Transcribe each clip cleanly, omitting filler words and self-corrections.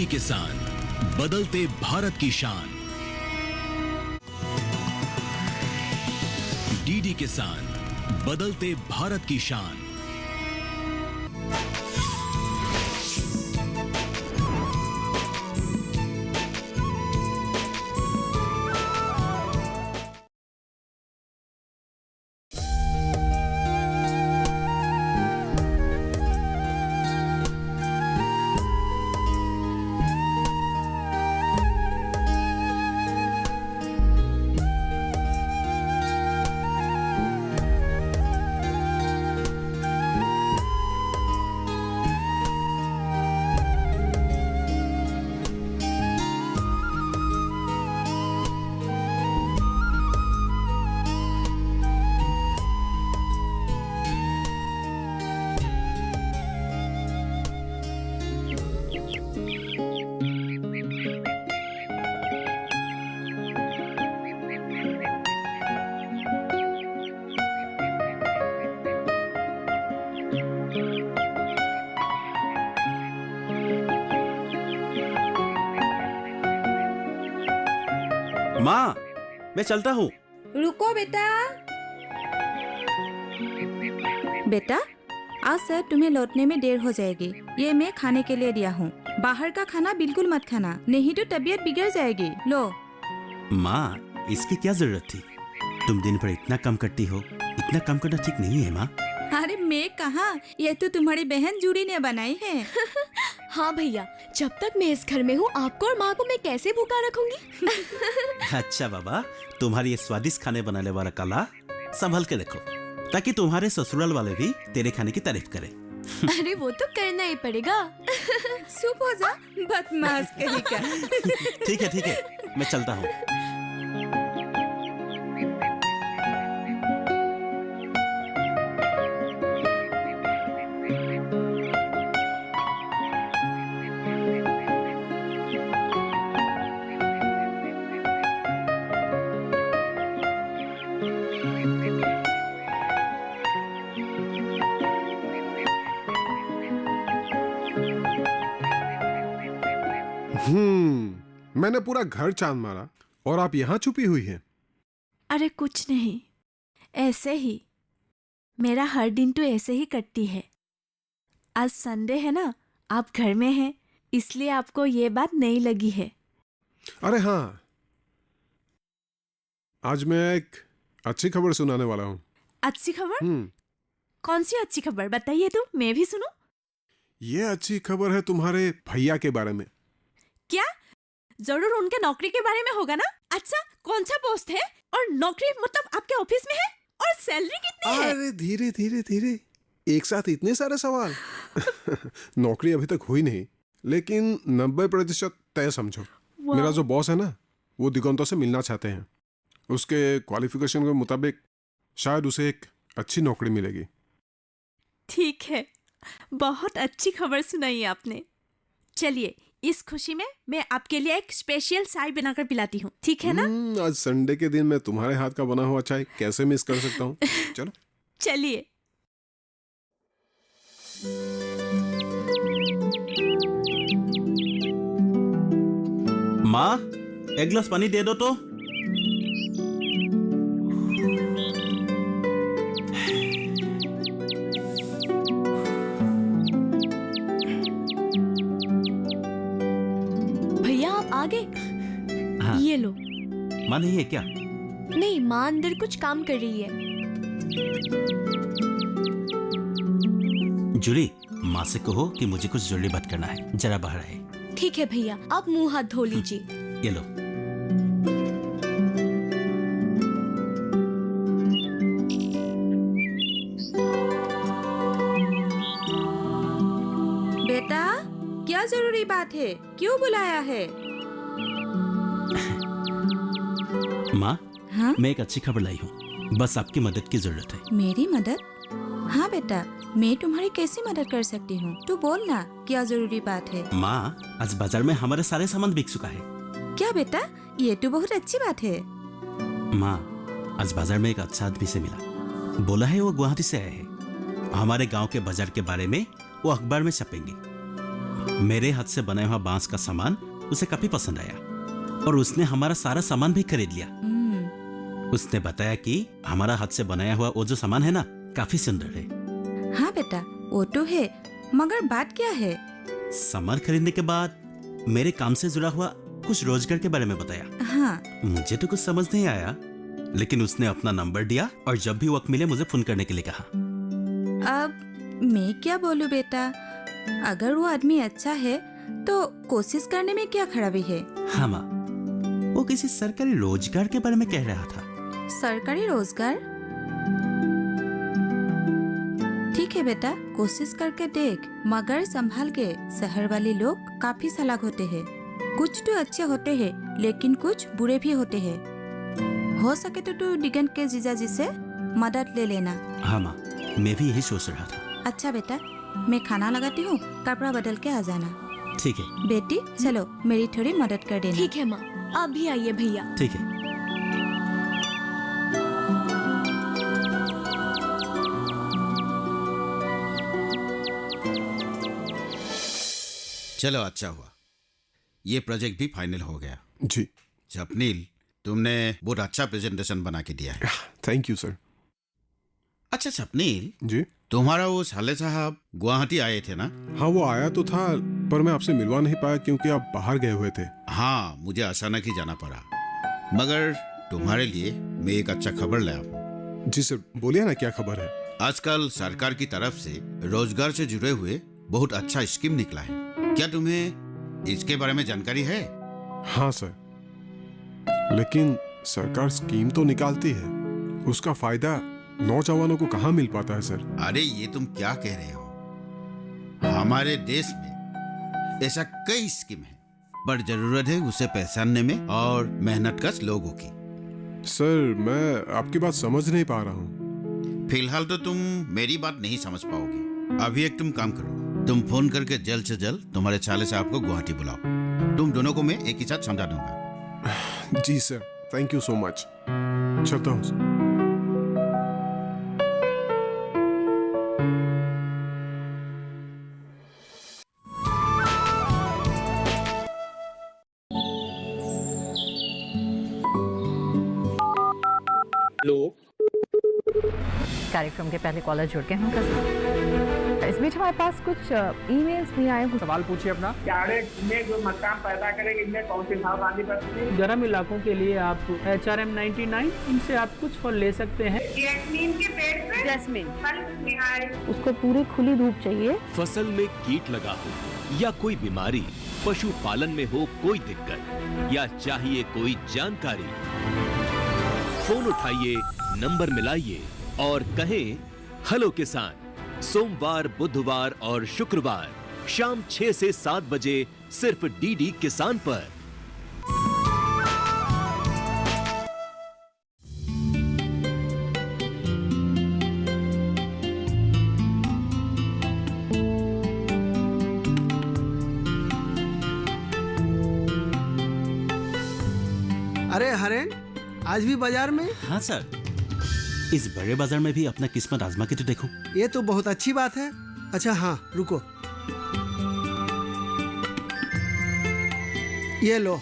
किसान, बदलते भारत की शान। डीडी किसान, बदलते भारत की शान। माँ, मैं चलता हूँ। रुको बेटा। बेटा, आज सर तुम्हें लौटने में देर हो जाएगी। ये मैं खाने के लिए दिया हूँ। बाहर का खाना बिल्कुल मत खाना, नहीं तो तबीयत बिगड़ जाएगी। लो। माँ, इसकी क्या जरूरत थी? तुम दिन भर इतना काम करती हो। इतना काम करना ठीक नहीं है माँ। अरे मैं कहा, ये तो तुम्हारी बहन जूड़ी ने बनाई है। हाँ भैया, जब तक मैं इस घर में हूँ आपको और माँ को मैं कैसे भूखा रखूंगी? अच्छा बाबा, तुम्हारी ये स्वादिष्ट खाने बनाने वाला कला संभल के रखो, ताकि तुम्हारे ससुराल वाले भी तेरे खाने की तारीफ करें। अरे वो तो करना ही पड़ेगा। चुप हो जा, बदमाश कहीं का। ठीक है, मैं चलता हूँ। मैंने पूरा घर चांद मारा और आप यहाँ छुपी हुई हैं। अरे कुछ नहीं, ऐसे ही। मेरा हर दिन तो ऐसे ही कटती है। आज संडे है ना, आप घर में हैं, इसलिए आपको ये बात नहीं लगी है। अरे हाँ, आज मैं एक अच्छी खबर सुनाने वाला हूँ। अच्छी खबर? कौन सी अच्छी खबर बताइए तो मैं भी सुनूं। ये अच्छी खबर है तुम्हारे भैया के बारे में। क्या? जरूर उनके नौकरी के बारे में होगा ना। अच्छा, कौन सा पोस्ट है और नौकरी मतलब आपके ऑफिस में है और सैलरी कितनी है? अरे धीरे, एक साथ इतने सारे सवाल। नौकरी अभी तक हुई नहीं, लेकिन 90% तय समझो। मेरा जो बॉस है ना, वो दिगंतो से मिलना चाहते हैं। उसके क्वालिफिकेशन के मुताबिक शायद उसे एक अच्छी नौकरी मिलेगी। ठीक है, बहुत अच्छी खबर सुनाई आपने। चलिए, इस खुशी में मैं आपके लिए एक स्पेशल चाय बनाकर पिलाती हूँ, ठीक है ना? आज संडे के दिन मैं तुम्हारे हाथ का बना हुआ चाय कैसे मिस कर सकता हूँ। चलो चलिए। माँ, एक गिलास पानी दे दो तो। भैया आप आ गए? हाँ। ये लो। माँ नहीं है क्या? नहीं, माँ अंदर कुछ काम कर रही है। जूली, माँ से कहो कि मुझे कुछ जरूरी बात करना है, जरा बाहर आए। ठीक है भैया, आप मुंह हाथ धो लीजिए। ये लो। बेटा, क्या जरूरी बात है? क्यों बुलाया है? माँ, हाँ? मैं एक अच्छी खबर लाई हूँ। बस आपकी मदद की जरूरत है। मेरी मदद? हाँ बेटा, मैं तुम्हारी कैसी मदद कर सकती हूँ? तू बोल ना, क्या जरूरी बात है? माँ, आज बाजार में हमारे सारे सामान बिक चुका है। क्या बेटा, ये तो बहुत अच्छी बात है। माँ, आज बाजार में एक अच्छा आदमी से मिला। बोला है वो गुवाहाटी से आए हैं। हमारे गांव के बाजार के बारे में वो अखबार में छपेंगे। मेरे हाथ से बनाया हुआ बांस का सामान उसे काफी पसंद आया और उसने हमारा सारा सामान भी खरीद लिया। उसने बताया कि हमारा हाथ से बनाया हुआ वो जो सामान है ना, काफी सुंदर है। हाँ बेटा, वो तो है, मगर बात क्या है? सामान खरीदने के बाद मेरे काम से जुड़ा हुआ कुछ रोजगार के बारे में बताया। हाँ, मुझे तो कुछ समझ नहीं आया, लेकिन उसने अपना नंबर दिया और जब भी वक्त मिले मुझे फोन करने के लिए कहा। अब मैं क्या बोलूं बेटा, अगर वो आदमी अच्छा है तो कोशिश करने में क्या खराबी है? हाँ माँ, वो किसी सरकारी रोजगार के बारे में कह रहा था। सरकारी रोजगार? ठीक है बेटा, कोशिश करके देख, मगर संभाल के। शहर वाले लोग काफी चालाक होते हैं। कुछ तो अच्छे होते हैं, लेकिन कुछ बुरे भी होते हैं। हो सके तो तू दिगंत के जीजाजी से मदद ले लेना। हाँ माँ, मैं भी यही सोच रहा था। अच्छा बेटा, मैं खाना लगाती हूँ, कपड़ा बदल के आ जाना। ठीक है। बेटी चलो, मेरी थोड़ी मदद कर देना। ठीक है माँ, आप भी आइए भैया। ठीक है। चलो अच्छा हुआ, ये प्रोजेक्ट भी फाइनल हो गया। जी स्वप्निल, तुमने बहुत अच्छा प्रेजेंटेशन बना के दिया है। Thank you sir. अच्छा स्वप्निल, जी तुम्हारा वो साले साहब गुवाहाटी आए थे ना? हाँ, वो आया तो था, पर मैं आपसे मिलवा नहीं पाया क्योंकि आप बाहर गए हुए थे। हाँ, मुझे अचानक ही जाना पड़ा, मगर तुम्हारे लिए मैं एक अच्छा खबर लाया हूँ। जी सर, बोलिए ना, क्या खबर है? आजकल सरकार की तरफ से रोजगार से जुड़े हुए बहुत अच्छा स्कीम निकला है। क्या तुम्हें इसके बारे में जानकारी है? हाँ सर, लेकिन सरकार स्कीम तो निकालती है, उसका फायदा नौजवानों को कहाँ मिल पाता है सर? अरे ये तुम क्या कह रहे हो? हमारे देश में ऐसा कई स्कीम है, पर जरूरत है उसे पहचानने में और मेहनतकश लोगों की। सर, मैं आपकी बात समझ नहीं पा रहा हूँ। फिलहाल तो तुम मेरी बात नहीं समझ पाओगे। अभी एक तुम काम करो, तुम फोन करके जल्द से जल्द तुम्हारे साले साहब को गुवाहाटी बुलाओ। तुम दोनों को मैं एक ही साथ समझा दूंगा। जी sir, thank you so much. चलता हूँ सर। कार्यक्रम के पहले कॉलर जुड़ गए होंगे। इस बीच हमारे पास कुछ ईमेल्स भी आए हैं। सवाल पूछिए अपना। कैडेट में जो मकान पैदा करेंगे, इनमें कौन सी सावधानी बरतनी है? गर्म इलाकों के लिए आप HRM 99 इनसे आप कुछ फल ले सकते हैं। जैस्मीन के पेड़ पे जैस्मीन फल निहार, उसको पूरी खुली धूप चाहिए। फसल में कीट लगा हो या कोई बीमारी, पशुपालन में हो कोई दिक्कत या चाहिए कोई जानकारी, फोन उठाइए, नंबर मिलाइए और कहें हेलो किसान। सोमवार, बुधवार और शुक्रवार शाम 6 से 7 बजे सिर्फ डीडी किसान पर। अरे हरेन, आज भी बाजार में? हाँ सर, इस बड़े बाजार में भी अपना किस्मत आजमा के तो देखो। ये तो बहुत अच्छी बात है। अच्छा हाँ, रुको, ये लो।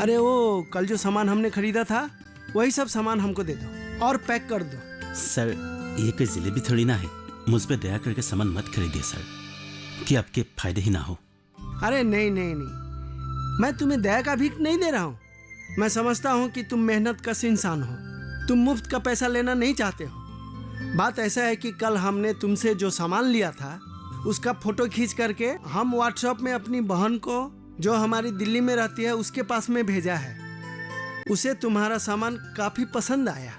अरे वो कल जो सामान हमने खरीदा था, वही सब सामान हमको दे दो और पैक कर दो। सर, ये कोई जलेबी थोड़ी ना है, मुझ पे दया करके सामान मत खरीदिए सर, कि आपके फायदे ही ना हो। अरे नहीं नहीं नहीं, मैं तुम्हें दया का भीख नहीं दे रहा हूँ। मैं समझता हूँ कि तुम मेहनत कश इंसान हो, तुम मुफ्त का पैसा लेना नहीं चाहते हो। बात ऐसा है कि कल हमने तुमसे जो सामान लिया था, उसका फोटो खींच करके हम व्हाट्सएप में अपनी बहन को, जो हमारी दिल्ली में रहती है, उसके पास में भेजा है। उसे तुम्हारा सामान काफ़ी पसंद आया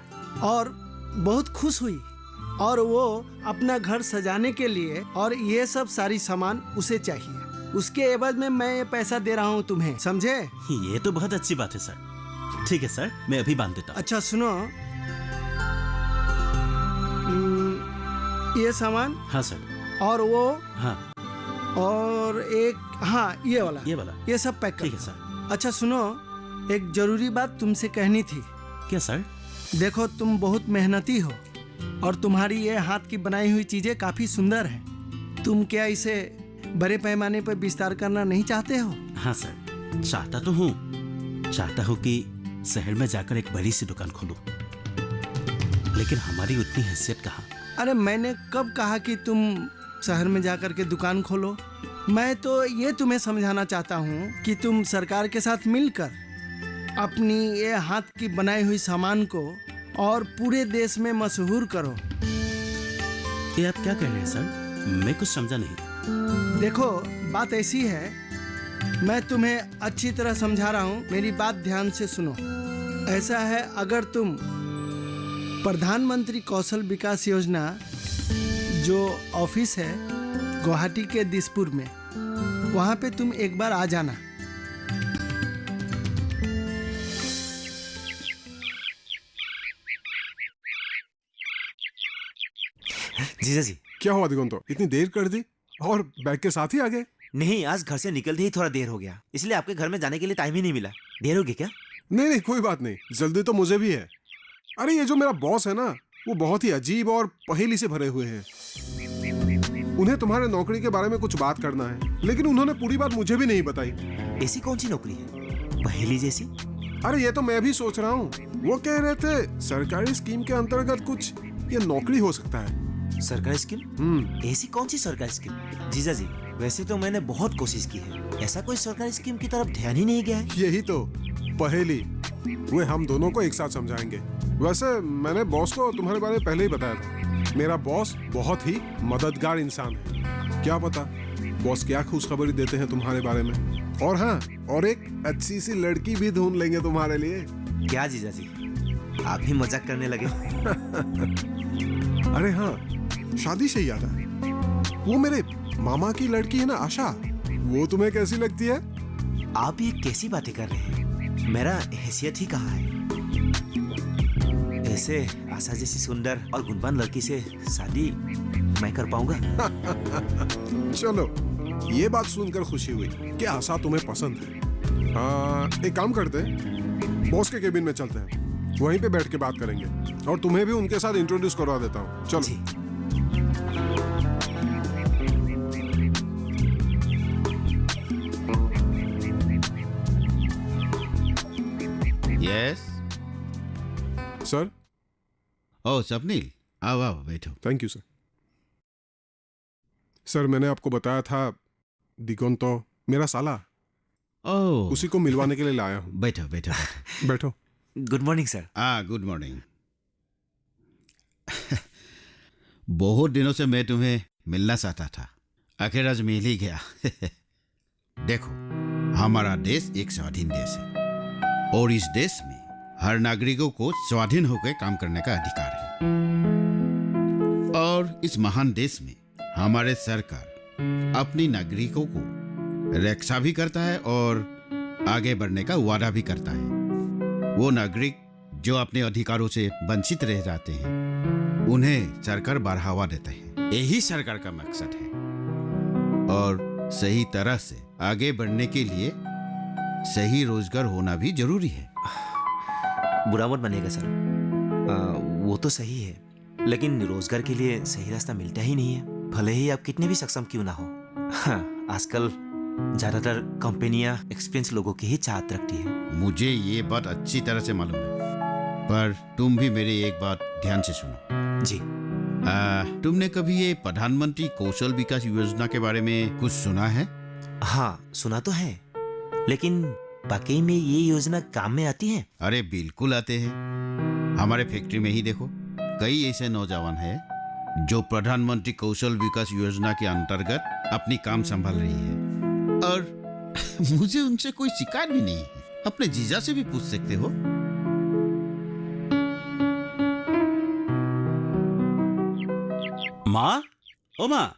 और बहुत खुश हुई, और वो अपना घर सजाने के लिए और ये सब सारी सामान उसे चाहिए। उसके एवज में मैं ये पैसा दे रहा हूँ तुम्हें, समझे? ये तो बहुत अच्छी बात है सर। ठीक है सर, मैं अभी बांध देता हूँ। अच्छा सुनो, ये सामान। हाँ सर। और वो। हाँ। और एक, हाँ ये वाला, ये वाला, ये सब पैक कर। ठीक है सर। अच्छा सुनो, एक जरूरी बात तुमसे कहनी थी। क्या सर? देखो, तुम बहुत मेहनती हो और तुम्हारी ये हाथ की बनाई हुई चीजें काफी सुंदर हैं। तुम क्या इसे बड़े पैमाने पर विस्तार करना नहीं चाहते हो? हाँ सर, चाहता तो हूँ। चाहता हूँ कि शहर में जाकर एक बड़ी सी दुकान खोलूं, लेकिन हमारी उतनी हैसियत कहाँ। अरे मैंने कब कहा कि तुम शहर में जाकर के दुकान खोलो? मैं तो ये तुम्हें समझाना चाहता हूँ कि तुम सरकार के साथ मिलकर अपनी ये हाथ की बनाई हुई सामान को और पूरे देश में मशहूर करो। ये आप क्या कह रहे हैं सर? मैं कुछ समझा नहीं। देखो, बात ऐसी है, मैं तुम्हें अच्छी तरह समझा रहा हूँ, मेरी बात ध्यान से सुनो। ऐसा है, अगर तुम प्रधानमंत्री कौशल विकास योजना जो ऑफिस है गुवाहाटी के दिसपुर में, वहाँ पे तुम एक बार आ जाना। जीजा जी। क्या हुआ दिगंतो, इतनी देर कर दी और बैग के साथ ही आ गए? नहीं, आज घर से निकलते ही थोड़ा देर हो गया, इसलिए आपके घर में जाने के लिए टाइम ही नहीं मिला। देर हो गई क्या? नहीं नहीं, कोई बात नहीं, जल्दी तो मुझे भी है। अरे ये जो मेरा बॉस है ना, वो बहुत ही अजीब और पहेली से भरे हुए हैं। उन्हें तुम्हारे नौकरी के बारे में कुछ बात करना है, लेकिन उन्होंने पूरी बात मुझे भी नहीं बताई। ऐसी कौन सी नौकरी है, पहेली जैसी? अरे ये तो मैं भी सोच रहा हूँ। वो कह रहे थे सरकारी स्कीम के अंतर्गत कुछ ये नौकरी हो सकता है। सरकारी स्कीम? ऐसी कौन सी सरकारी स्कीम? जीजा जी, वैसे तो मैंने बहुत कोशिश की है, ऐसा कोई सरकारी स्कीम की तरफ ध्यान ही नहीं गया है। यही तो पहेली, वे हम दोनों को एक साथ समझाएंगे। वैसे मैंने बॉस को तुम्हारे बारे में पहले ही बताया था। मेरा बॉस बहुत ही मददगार इंसान है। क्या पता बॉस क्या खुशखबरी देते हैं तुम्हारे बारे में। और हाँ, और एक अच्छी सी लड़की भी ढूंढ लेंगे तुम्हारे लिए। क्या जीजा जी, आप भी मजाक करने लगे? अरे हाँ, शादी से याद है, वो मेरे मामा की लड़की है ना, आशा, वो तुम्हें कैसी लगती है? आप ये कैसी बातें कर रहे हैं? मेरा हैसियत ही कहाँ है? ऐसे आशा जैसी सुंदर और गुणवान लड़की से शादी मैं कर पाऊंगा? चलो, ये बात सुनकर खुशी हुई कि आशा तुम्हें पसंद है। एक काम करते हैं, बॉस के केबिन में चलते हैं, वहीं पे बैठ के बात करेंगे और तुम्हें भी उनके साथ इंट्रोड्यूस करवा देता हूँ। चलो। Yes sir. ओह स्वप्निल, आओ आओ बैठो। Thank you sir. सर, मैंने आपको बताया था दिगंतो मेरा साला, ओह उसी को मिलवाने के लिए लाया हूँ। बैठो बैठो बैठो। बैठो। Good morning sir. हाँ, गुड मॉर्निंग। बहुत दिनों से मैं तुम्हें मिलना चाहता था, आखिर आज मिल ही गया। देखो, हमारा देश एक स्वाधीन देश है और इस देश में हर नागरिकों को स्वाधीन होकर काम करने का अधिकार है। और इस महान देश में हमारे सरकार अपनी नागरिकों को रक्षा भी करता है और आगे बढ़ने का वादा भी करता है। वो नागरिक जो अपने अधिकारों से वंचित रह जाते हैं, उन्हें सरकार बढ़ावा देता है। यही सरकार का मकसद है। और सही तरह से आगे बढ़ने के लिए सही रोजगार होना भी जरूरी है। बुरा मत मानिएगा सर, वो तो सही है, लेकिन रोजगार के लिए सही रास्ता मिलता ही नहीं है, भले ही आप कितने भी सक्षम क्यों ना हो। हाँ, आजकल ज्यादातर कंपनियां एक्सपीरियंस लोगों की ही चाहत रखती है। मुझे ये बात अच्छी तरह से मालूम है, पर तुम भी मेरी एक बात ध्यान से सुनो। जी। तुमने कभी ये प्रधानमंत्री कौशल विकास योजना के बारे में कुछ सुना है? हाँ, सुना तो है, लेकिन वाकई में ये योजना काम में आती है? अरे बिल्कुल आते हैं। हमारे फैक्ट्री में ही देखो, कई ऐसे नौजवान हैं जो प्रधानमंत्री कौशल विकास योजना के अंतर्गत अपनी काम संभाल रही है। और मुझे उनसे कोई शिकायत भी नहीं है। अपने जीजा से भी पूछ सकते हो। माँ, ओ माँ,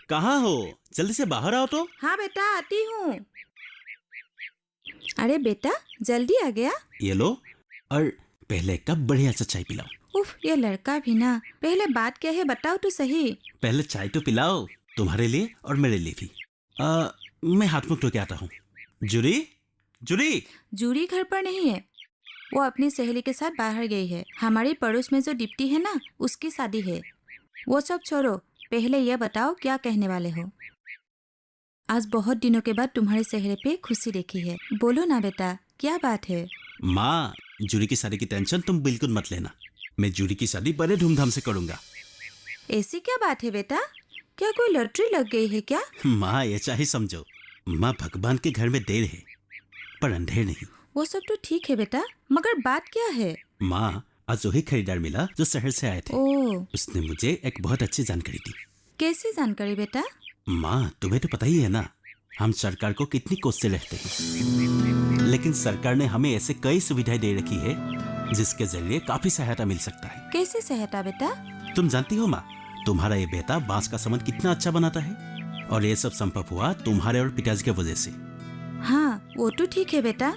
कहाँ हो? जल्दी से बाहर आओ तो। हाँ बेटा, आती हूँ। अरे बेटा, जल्दी आ गया। ये लो, और पहले एक कप बढ़िया सा चाय पिलाओ। उफ, ये लड़का भी ना, पहले बात क्या है बताओ तो सही। पहले चाय तो पिलाओ, तुम्हारे लिए और मेरे लिए भी। मैं हाथ मुंह धो के आता हूँ। जूरी, जूली। जूरी घर पर नहीं है, वो अपनी सहेली के साथ बाहर गई है। हमारे पड़ोस में जो डिप्टी है ना, उसकी शादी है। वो सब छोड़ो, पहले यह बताओ क्या कहने वाले हो। आज बहुत दिनों के बाद तुम्हारे चेहरे पे खुशी देखी है। बोलो ना बेटा, क्या बात है? माँ, जूली की शादी की टेंशन तुम बिल्कुल मत लेना। मैं जूली की शादी बड़े धूमधाम से करूंगा। ऐसी क्या बात है बेटा? क्या कोई लॉटरी लग गई है क्या? माँ, ऐसा ही समझो। माँ, भगवान के घर में देर है पर अंधेर नहीं। वो सब तो ठीक है बेटा, मगर बात क्या है? माँ, आज वही खरीदार मिला जो शहर से आए थे। ओह, उसने मुझे एक बहुत अच्छी जानकारी दी। कैसी जानकारी बेटा? माँ, तुम्हें तो पता ही है ना, हम सरकार को कितनी कोसते रहते हैं, लेकिन सरकार ने हमें ऐसे कई सुविधाएं दे रखी है जिसके जरिए काफी सहायता मिल सकता है। कैसी सहायता बेटा? तुम जानती हो माँ, तुम्हारा ये बेटा बांस का सामान कितना अच्छा बनाता है, और ये सब संभव हुआ तुम्हारे और पिताजी की वजह से। हाँ, वो तो ठीक है बेटा,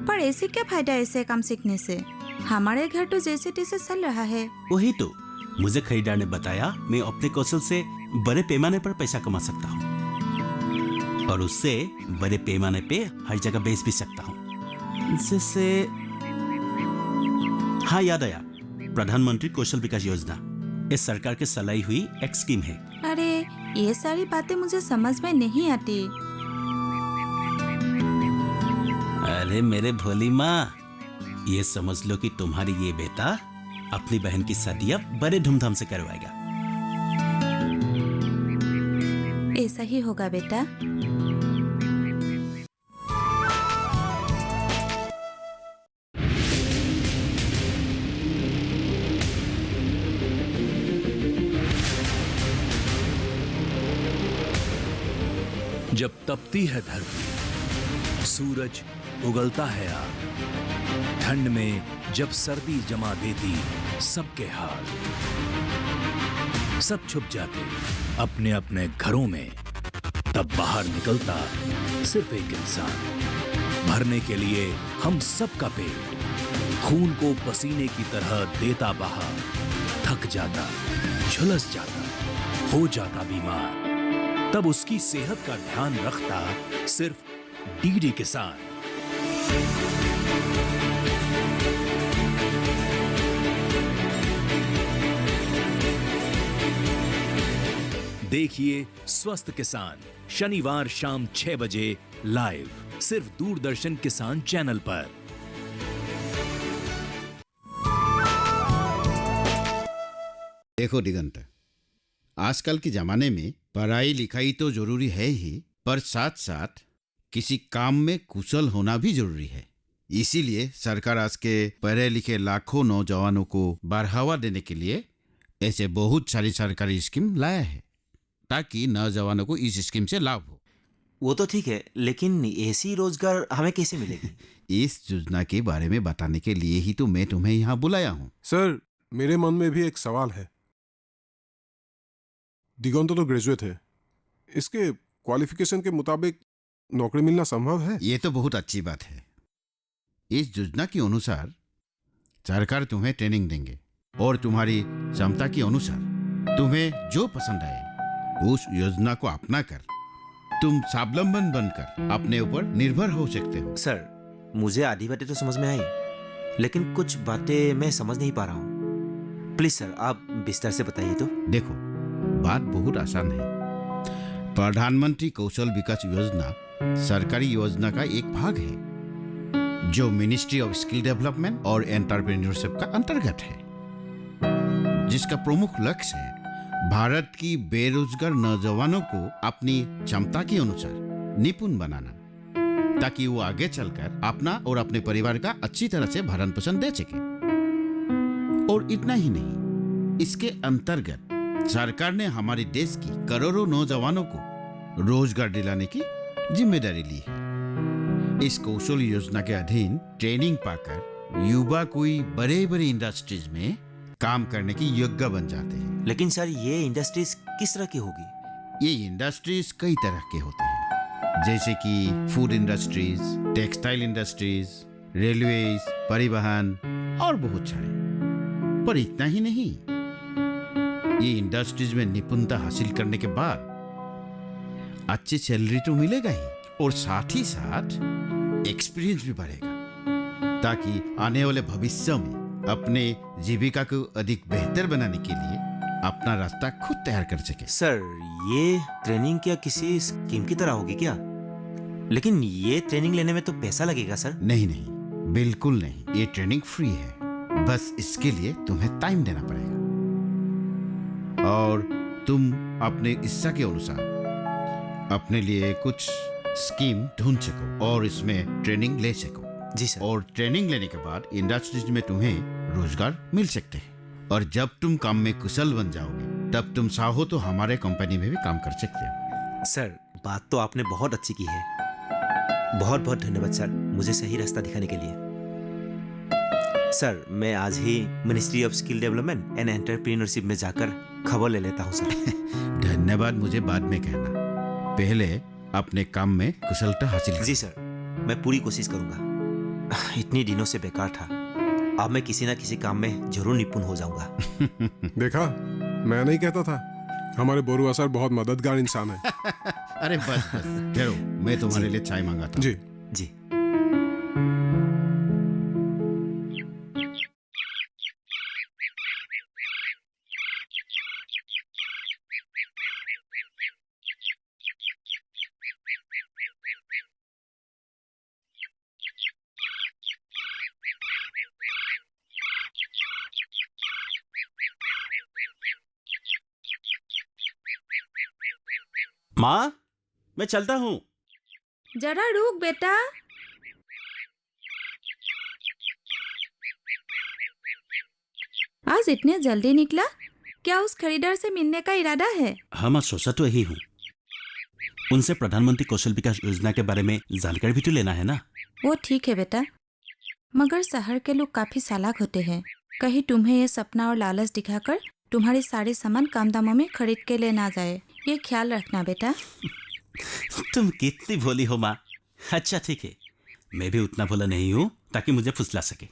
पर ऐसे क्या फायदा ऐसे काम सीखने से? हमारे घर तो जैसे तैसे चल रहा है। वही तो मुझे खरीदार ने बताया, मैं अपने कौशल से बड़े पैमाने पर पैसा कमा सकता हूँ और उससे बड़े पैमाने पे हर जगह बेच भी सकता हूँ। जैसे, हाँ याद आया, प्रधानमंत्री कौशल विकास योजना, इस सरकार के चलाई हुई एक स्कीम है। अरे, ये सारी बातें मुझे समझ में नहीं आती। अरे मेरे भोली माँ, ये समझ लो कि तुम्हारी ये बेटा अपनी बहन की शादी अब बड़े धूमधाम से करवाएगा। ऐसा ही होगा बेटा। जब तपती है धरती, सूरज उगलता है आग, ठंड में जब सर्दी जमा देती सबके हाल, सब छुप जाते अपने अपने घरों में, तब बाहर निकलता सिर्फ एक इंसान, भरने के लिए हम सब का पेट, खून को पसीने की तरह देता बहा, थक जाता, झुलस जाता, हो जाता बीमार, तब उसकी सेहत का ध्यान रखता सिर्फ डीडी किसान। देखिए स्वस्थ किसान शनिवार शाम 6 बजे लाइव, सिर्फ दूरदर्शन किसान चैनल पर। देखो दिगंत, आजकल के जमाने में पढ़ाई लिखाई तो जरूरी है ही, पर साथ साथ किसी काम में कुशल होना भी जरूरी है। इसीलिए सरकार आज के पढ़े लिखे लाखों नौजवानों को बढ़ावा देने के लिए ऐसे बहुत सारी सरकारी स्कीम लाया है, ताकि नौजवानों को इस स्कीम से लाभ हो। वो तो ठीक है, लेकिन ऐसी रोजगार हमें कैसे मिलेगी? इस योजना के बारे में बताने के लिए ही तो मैं तुम्हें यहाँ बुलाया हूँ। सर, मेरे मन में भी एक सवाल है। दिगंत तो ग्रेजुएट है, इसके क्वालिफिकेशन के मुताबिक नौकरी मिलना संभव है? ये तो बहुत अच्छी बात है। इस योजना के अनुसार सरकार तुम्हें ट्रेनिंग देंगे और तुम्हारी क्षमता के अनुसार तुम्हें जो पसंद आए उस योजना को अपना कर तुम स्वावलंबन बनकर अपने ऊपर निर्भर हो सकते हो। सर, मुझे आधी बातें तो समझ में आई, लेकिन कुछ बातें मैं समझ नहीं पा रहा हूँ। प्लीज सर, आप विस्तार से बताइए तो। देखो, बात बहुत आसान है। प्रधानमंत्री कौशल विकास योजना सरकारी योजना का एक भाग है जो मिनिस्ट्री ऑफ स्किल डेवलपमेंट और एंटरप्रेन्योरशिप का अंतर्गत है, जिसका प्रमुख लक्ष्य है भारत की बेरोजगार नौजवानों को अपनी क्षमता के अनुसार निपुण बनाना, ताकि वो आगे चलकर अपना और अपने परिवार का अच्छी तरह से भरण पोषण दे सके। और इतना ही नहीं, इसके अंतर्गत सरकार ने हमारे देश की करोड़ों नौजवानों को रोजगार दिलाने की जिम्मेदारी ली है। इस कौशल योजना के अधीन ट्रेनिंग पाकर युवा कोई बड़े बड़े इंडस्ट्रीज में काम करने की योग्य बन जाते हैं। लेकिन सर, ये इंडस्ट्रीज किस तरह की होगी? ये इंडस्ट्रीज कई तरह के होते हैं, जैसे कि food industries, textile industries, railways, परिवहन और बहुत सारे। पर इतना ही नहीं, ये इंडस्ट्रीज में निपुणता हासिल करने के बाद अच्छी सैलरी तो मिलेगा ही, और साथ ही साथ एक्सपीरियंस भी बढ़ेगा, ताकि आने वाले भविष्य में अपने जीविका को अधिक बेहतर बनाने के लिए अपना रास्ता खुद तैयार कर सके। सर, ये ट्रेनिंग क्या किसी स्कीम की तरह होगी क्या? लेकिन ये ट्रेनिंग लेने में तो पैसा लगेगा सर। नहीं नहीं, बिल्कुल नहीं, ये ट्रेनिंग फ्री है। बस इसके लिए तुम्हें टाइम देना पड़ेगा और तुम अपने इच्छा के अनुसार अपने लिए कुछ स्कीम ढूंढ सको और इसमें ट्रेनिंग ले सको। जी सर। और ट्रेनिंग लेने के बाद इंडस्ट्रीज में तुम्हें रोजगार मिल सकते हैं और जब तुम काम में कुशल बन जाओगे तब तुम चाहो तो हमारे कंपनी में भी काम कर सकते हो। सर, बात तो आपने बहुत अच्छी की है। बहुत बहुत धन्यवाद सर, मुझे सही रास्ता दिखाने के लिए। सर, मैं आज ही ministry of skill development and entrepreneurship में जाकर खबर ले लेता हूँ सर। धन्यवाद मुझे बाद में कहना, पहले अपने काम में कुशलता हासिल कर। जी सर, मैं पूरी कोशिश करूंगा। इतनी दिनों से बेकार था, अब मैं किसी ना किसी काम में जरूर निपुण हो जाऊंगा। देखा, मैं नहीं कहता था, हमारे बोरुआ सर बहुत मददगार इंसान है। अरे बस बस ठहरो, मैं तुम्हारे लिए चाय मंगाता हूं। जी जी। माँ, मैं चलता हूँ। जरा रुक बेटा। आज इतने जल्दी निकला? क्या उस खरीदार से मिलने का इरादा है? हाँ माँ, सोचा तो यही हूँ। उनसे प्रधानमंत्री कौशल विकास योजना के बारे में जानकारी भी तो लेना है ना। वो ठीक है बेटा, मगर शहर के लोग काफी चालाक होते हैं। कहीं तुम्हें ये सपना और लालच दिखाकर तुम्हारे सारे सामान कम दामों में खरीद के ले ना जाए, ये ख्याल रखना बेटा। तुम कितनी भोली हो माँ। अच्छा ठीक है, मैं भी उतना भोला नहीं हूँ ताकि मुझे फुसला सके।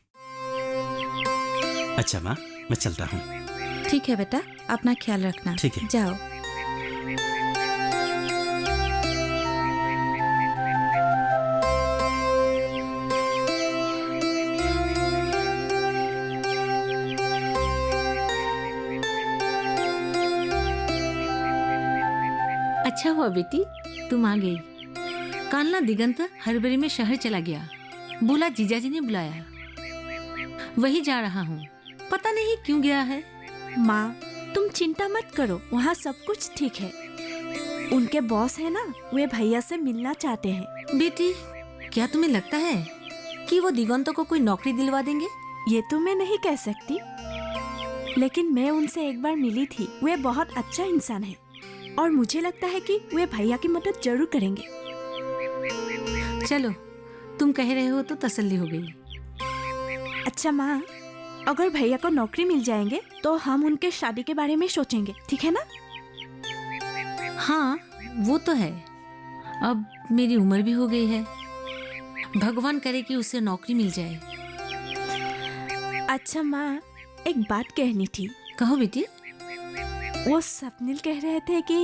अच्छा माँ, मैं चलता हूँ। ठीक है बेटा, अपना ख्याल रखना। ठीक है। जाओ। अच्छा हुआ बेटी तुम आ गई। कल ना दिगंत हरबरी में शहर चला गया, बोला जीजाजी ने बुलाया, वही जा रहा हूँ। पता नहीं क्यों गया है। माँ, तुम चिंता मत करो, वहाँ सब कुछ ठीक है। उनके बॉस है ना, वे भैया से मिलना चाहते हैं। बेटी, क्या तुम्हें लगता है कि वो दिगंत को कोई नौकरी दिलवा देंगे? ये तो मैं नहीं कह सकती, लेकिन मैं उनसे एक बार मिली थी। वे बहुत अच्छा इंसान है और मुझे लगता है कि वे भैया की मदद जरूर करेंगे। चलो, तुम कह रहे हो तो तसल्ली हो गई। अच्छा माँ, अगर भैया को नौकरी मिल जाएंगे तो हम उनके शादी के बारे में सोचेंगे, ठीक है ना? हाँ, वो तो है। अब मेरी उम्र भी हो गई है, भगवान करे कि उसे नौकरी मिल जाए। अच्छा माँ, एक बात कहनी थी। कहो बेटी। वो सपनिल कह रहे थे कि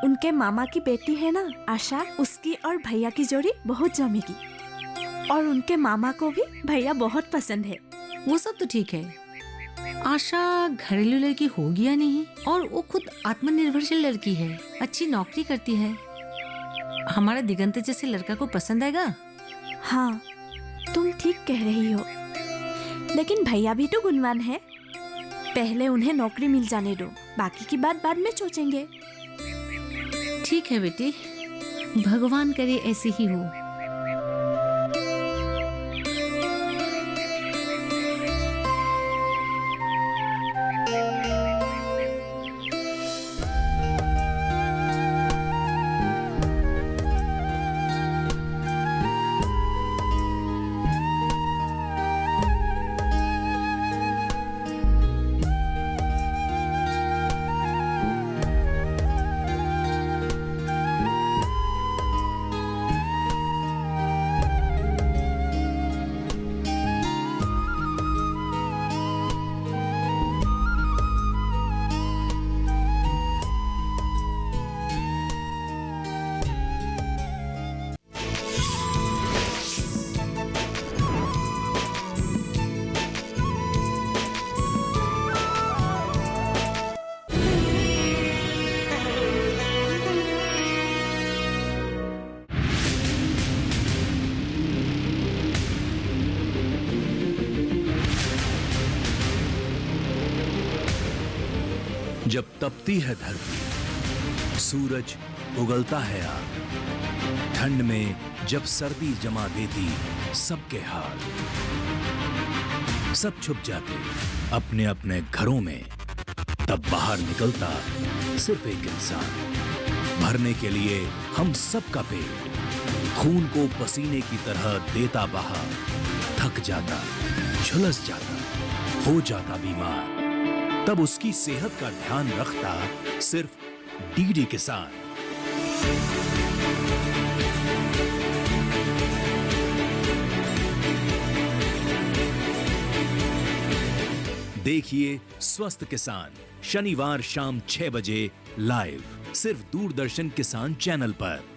उनके मामा की बेटी है ना आशा, उसकी और भैया की जोड़ी बहुत जमेगी और उनके मामा को भी भैया बहुत पसंद है। वो सब तो ठीक है, आशा घरेलू लड़की होगी या नहीं, और वो खुद आत्मनिर्भरशील लड़की है, अच्छी नौकरी करती है। हमारा दिगंत जैसे लड़का को पसंद आएगा। हाँ, तुम ठीक कह रही हो, लेकिन भैया भी तो गुणवान है। पहले उन्हें नौकरी मिल जाने दो, बाकी की बात बाद में सोचेंगे। ठीक है बेटी, भगवान करे ऐसे ही हो। जब तपती है धरती, सूरज उगलता है आग, ठंड में जब सर्दी जमा देती सबके हाल, सब छुप जाते अपने अपने घरों में, तब बाहर निकलता सिर्फ एक इंसान, भरने के लिए हम सबका पेट, खून को पसीने की तरह देता बहा, थक जाता, झुलस जाता, हो जाता बीमार, तब उसकी सेहत का ध्यान रखता सिर्फ डीडी किसान। देखिए स्वस्थ किसान शनिवार शाम 6 बजे लाइव सिर्फ दूरदर्शन किसान चैनल पर।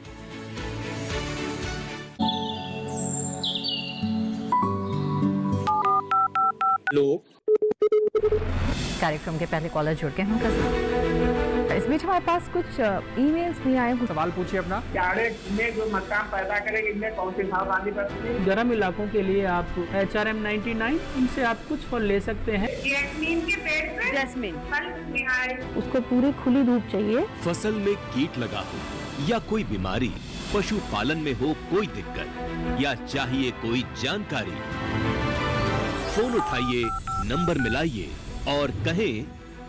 कार्यक्रम के पहले कॉलर जुड़ गए हैं उनका। इस बीच हमारे पास कुछ ईमेल्स भी आए हैं। सवाल पूछिए अपना। क्यारेट में जो मकान पैदा करेगी इनमें कौन सी सावधानी बरतनी है? गर्म इलाकों के लिए आप HRM 99 इनसे आप कुछ फल ले सकते हैं। जैस्मीन के पेड़ पे जैस्मीन फल निहाय उसको पूरी खुली धूप चाहिए। फसल में कीट लगा हो या कोई बीमारी, पशुपालन में हो कोई दिक्कत या चाहिए कोई जानकारी, फोन उठाइए, नंबर मिलाइए और कहें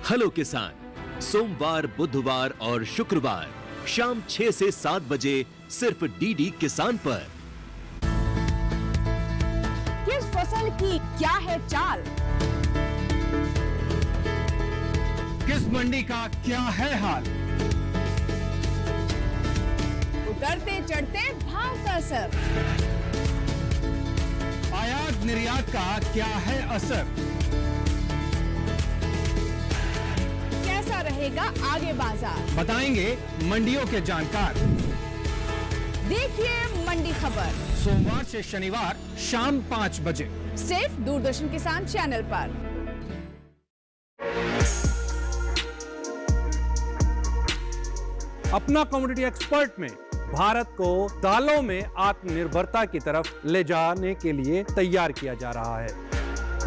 हेलो किसान। सोमवार, बुधवार और शुक्रवार शाम 6 से 7 बजे सिर्फ डीडी किसान पर। किस फसल की क्या है चाल, किस मंडी का क्या है हाल, उतरते चढ़ते भाव का असर, आयात निर्यात का क्या है असर, कैसा रहेगा आगे बाजार, बताएंगे मंडियों के जानकार। देखिए मंडी खबर सोमवार से शनिवार शाम 5 बजे सिर्फ दूरदर्शन किसान चैनल पर। अपना कमोडिटी एक्सपर्ट में भारत को दालों में आत्मनिर्भरता की तरफ ले जाने के लिए तैयार किया जा रहा है।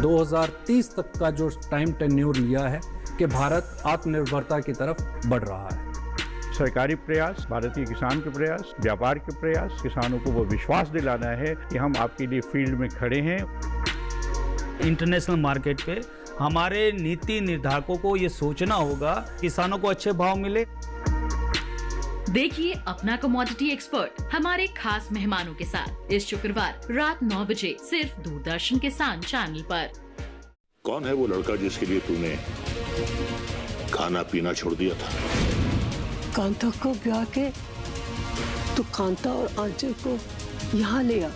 2030 तक का जो टाइम टेन्योर लिया है कि भारत आत्मनिर्भरता की तरफ बढ़ रहा है। सरकारी प्रयास, भारतीय किसान के प्रयास, व्यापार के प्रयास, किसानों को वो विश्वास दिलाना है कि हम आपके लिए फील्ड में खड़े हैं। इंटरनेशनल मार्केट पे हमारे नीति निर्धारकों को ये सोचना होगा किसानों को अच्छे भाव मिले। देखिए अपना कमोडिटी एक्सपर्ट हमारे खास मेहमानों के साथ इस शुक्रवार रात 9 बजे सिर्फ दूरदर्शन किसान चैनल पर। कौन है वो लड़का जिसके लिए तूने खाना पीना छोड़ दिया था? कांता को ब्याह के तो कांता और आंचल को यहाँ ले आ।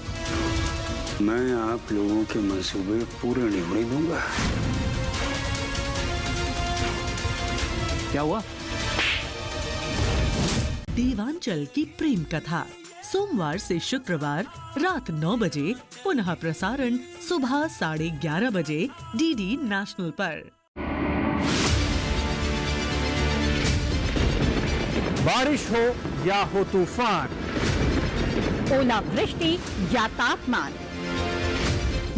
मैं आप लोगों के मंसूबे पूरे नहीं होने दूंगा। क्या हुआ? देवांचल की प्रेम कथा सोमवार से शुक्रवार रात 9 बजे, पुनः प्रसारण सुबह 11:30 बजे डीडी नेशनल पर। बारिश हो या हो तूफान, ओलावृष्टि या तापमान,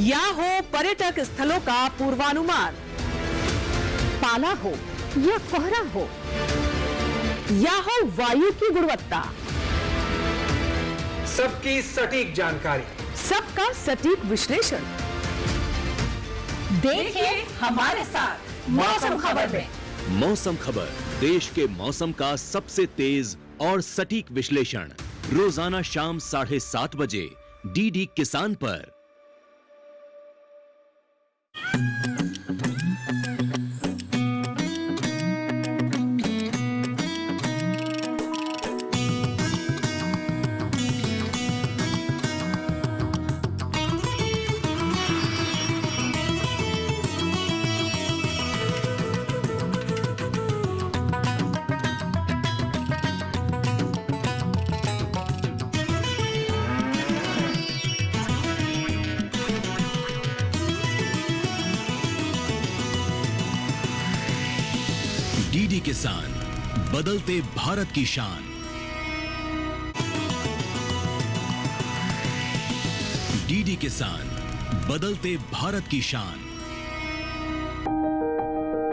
या हो पर्यटक स्थलों का पूर्वानुमान, पाला हो या कोहरा हो, या हो वायु की गुणवत्ता, सबकी सटीक जानकारी, सबका सटीक विश्लेषण। देखिए हमारे साथ मौसम खबर में। मौसम खबर, देश के मौसम का सबसे तेज और सटीक विश्लेषण, रोजाना शाम 7:30 बजे डीडी किसान पर। डीडी किसान, बदलते भारत की शान। डीडी किसान, बदलते भारत की शान।